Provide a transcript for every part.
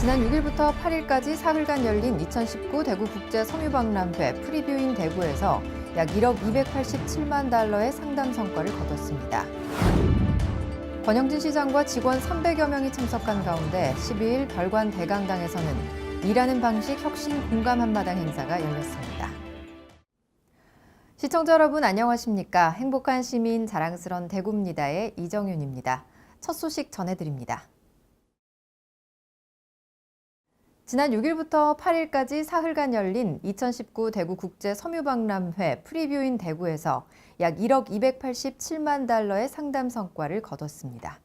지난 6일부터 8일까지 사흘간 열린 2019 대구 국제 섬유박람회 프리뷰인 대구에서 약 1억 287만 달러의 상담 성과를 거뒀습니다. 권영진 시장과 직원 300여 명이 참석한 가운데 12일 별관 대강당에서는 일하는 방식 혁신 공감 한마당 행사가 열렸습니다. 시청자 여러분 안녕하십니까? 행복한 시민 자랑스런 대구입니다의 이정윤입니다. 첫 소식 전해드립니다. 지난 6일부터 8일까지 사흘간 열린 2019 대구 국제 섬유박람회 프리뷰인 대구에서 약 1억 287만 달러의 상담 성과를 거뒀습니다.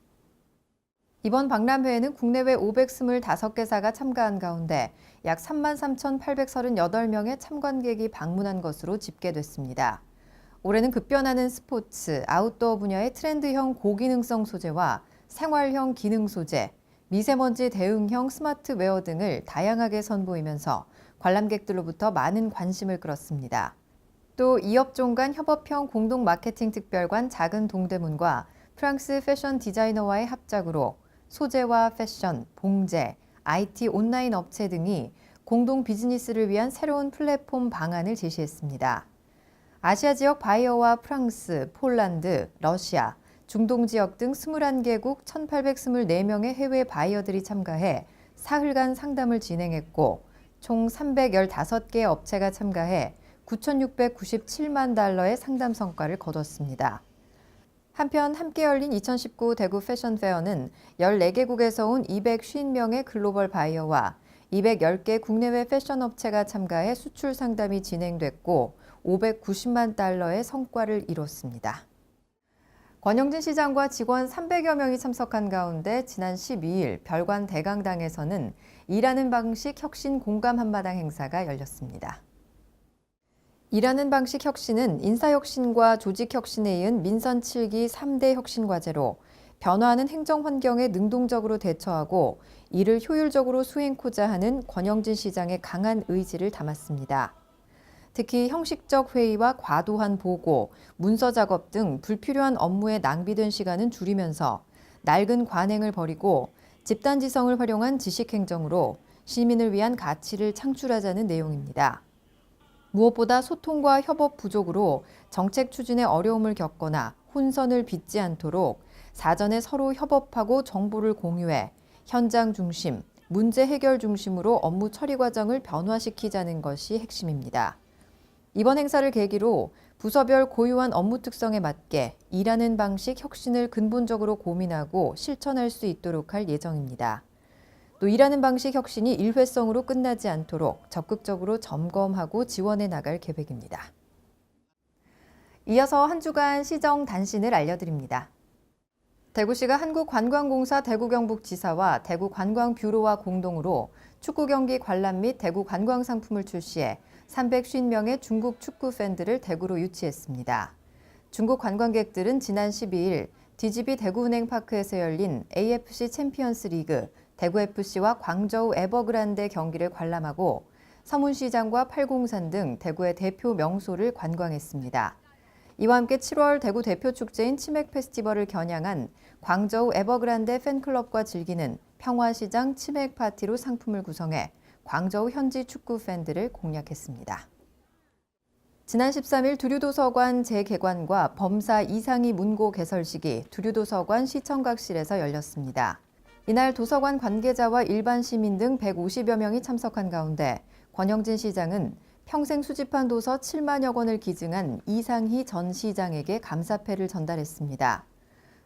이번 박람회에는 국내외 525개사가 참가한 가운데 약 33,838명의 참관객이 방문한 것으로 집계됐습니다. 올해는 급변하는 스포츠, 아웃도어 분야의 트렌드형 고기능성 소재와 생활형 기능 소재, 미세먼지 대응형 스마트웨어 등을 다양하게 선보이면서 관람객들로부터 많은 관심을 끌었습니다. 또 이 업종 간 협업형 공동 마케팅 특별관 작은 동대문과 프랑스 패션 디자이너와의 합작으로 소재와 패션, 봉제, IT 온라인 업체 등이 공동 비즈니스를 위한 새로운 플랫폼 방안을 제시했습니다. 아시아 지역 바이어와 프랑스, 폴란드, 러시아, 중동 지역 등 21개국 1,824명의 해외 바이어들이 참가해 사흘간 상담을 진행했고 총 315개 업체가 참가해 9,697만 달러의 상담 성과를 거뒀습니다. 한편 함께 열린 2019 대구 패션 페어는 14개국에서 온 250명의 글로벌 바이어와 210개 국내외 패션 업체가 참가해 수출 상담이 진행됐고 590만 달러의 성과를 이뤘습니다. 권영진 시장과 직원 300여 명이 참석한 가운데 지난 12일 별관 대강당에서는 일하는 방식 혁신 공감 한마당 행사가 열렸습니다. 일하는 방식 혁신은 인사혁신과 조직혁신에 이은 민선 7기 3대 혁신 과제로 변화하는 행정 환경에 능동적으로 대처하고 이를 효율적으로 수행코자 하는 권영진 시장의 강한 의지를 담았습니다. 특히 형식적 회의와 과도한 보고, 문서 작업 등 불필요한 업무에 낭비된 시간은 줄이면서 낡은 관행을 버리고 집단지성을 활용한 지식행정으로 시민을 위한 가치를 창출하자는 내용입니다. 무엇보다 소통과 협업 부족으로 정책 추진에 어려움을 겪거나 혼선을 빚지 않도록 사전에 서로 협업하고 정보를 공유해 현장 중심, 문제 해결 중심으로 업무 처리 과정을 변화시키자는 것이 핵심입니다. 이번 행사를 계기로 부서별 고유한 업무 특성에 맞게 일하는 방식 혁신을 근본적으로 고민하고 실천할 수 있도록 할 예정입니다. 또 일하는 방식 혁신이 일회성으로 끝나지 않도록 적극적으로 점검하고 지원해 나갈 계획입니다. 이어서 한 주간 시정 단신을 알려드립니다. 대구시가 한국관광공사 대구경북지사와 대구관광뷰로와 공동으로 축구 경기 관람 및 대구 관광상품을 출시해 350명의 중국 축구 팬들을 대구로 유치했습니다. 중국 관광객들은 지난 12일 DGB 대구은행파크에서 열린 AFC 챔피언스 리그 대구FC와 광저우 에버그란데 경기를 관람하고 서문시장과 팔공산 등 대구의 대표 명소를 관광했습니다. 이와 함께 7월 대구 대표 축제인 치맥 페스티벌을 겨냥한 광저우 에버그란데 팬클럽과 즐기는 평화시장 치맥 파티로 상품을 구성해 광저우 현지 축구 팬들을 공략했습니다. 지난 13일 두류도서관 재개관과 범사 이상희 문고 개설식이 두류도서관 시청각실에서 열렸습니다. 이날 도서관 관계자와 일반 시민 등 150여 명이 참석한 가운데 권영진 시장은 평생 수집한 도서 7만여 권을 기증한 이상희 전 시장에게 감사패를 전달했습니다.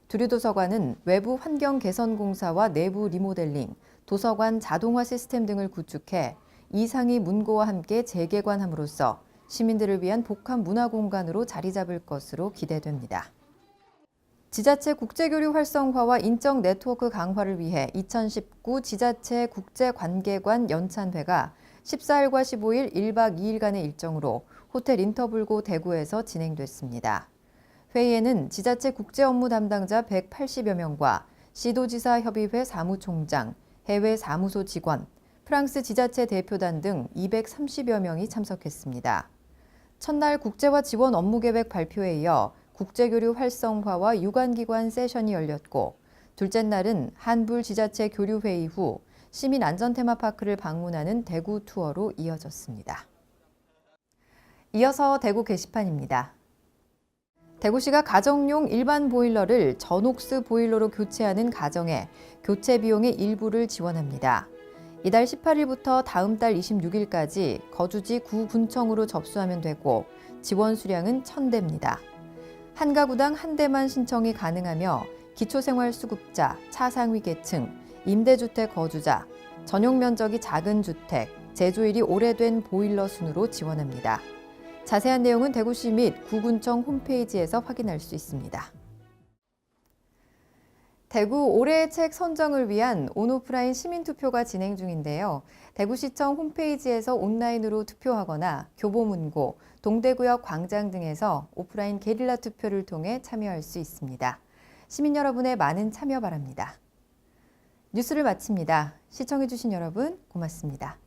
두류도서관은 외부 환경 개선 공사와 내부 리모델링, 도서관 자동화 시스템 등을 구축해 이상희 문고와 함께 재개관함으로써 시민들을 위한 복합 문화 공간으로 자리 잡을 것으로 기대됩니다. 지자체 국제교류 활성화와 인적 네트워크 강화를 위해 2019 지자체 국제관계관 연찬회가 14일과 15일 1박 2일간의 일정으로 호텔 인터블고 대구에서 진행됐습니다. 회의에는 지자체 국제업무 담당자 180여 명과 시도지사 협의회 사무총장, 해외 사무소 직원, 프랑스 지자체 대표단 등 230여 명이 참석했습니다. 첫날 국제화 지원 업무계획 발표에 이어 국제교류 활성화와 유관기관 세션이 열렸고 둘째 날은 한불 지자체 교류회의 후 시민 안전 테마파크를 방문하는 대구 투어로 이어졌습니다. 이어서 대구 게시판입니다. 대구시가 가정용 일반 보일러를 전옥스 보일러로 교체하는 가정에 교체 비용의 일부를 지원합니다. 이달 18일부터 다음 달 26일까지 거주지 구군청으로 접수하면 되고 지원 수량은 1,000대입니다. 한 가구당 한 대만 신청이 가능하며 기초생활수급자, 차상위 계층, 임대주택 거주자, 전용 면적이 작은 주택, 제조일이 오래된 보일러 순으로 지원합니다. 자세한 내용은 대구시 및 구군청 홈페이지에서 확인할 수 있습니다. 대구 올해의 책 선정을 위한 온오프라인 시민투표가 진행 중인데요. 대구시청 홈페이지에서 온라인으로 투표하거나 교보문고, 동대구역 광장 등에서 오프라인 게릴라 투표를 통해 참여할 수 있습니다. 시민 여러분의 많은 참여 바랍니다. 뉴스를 마칩니다. 시청해주신 여러분 고맙습니다.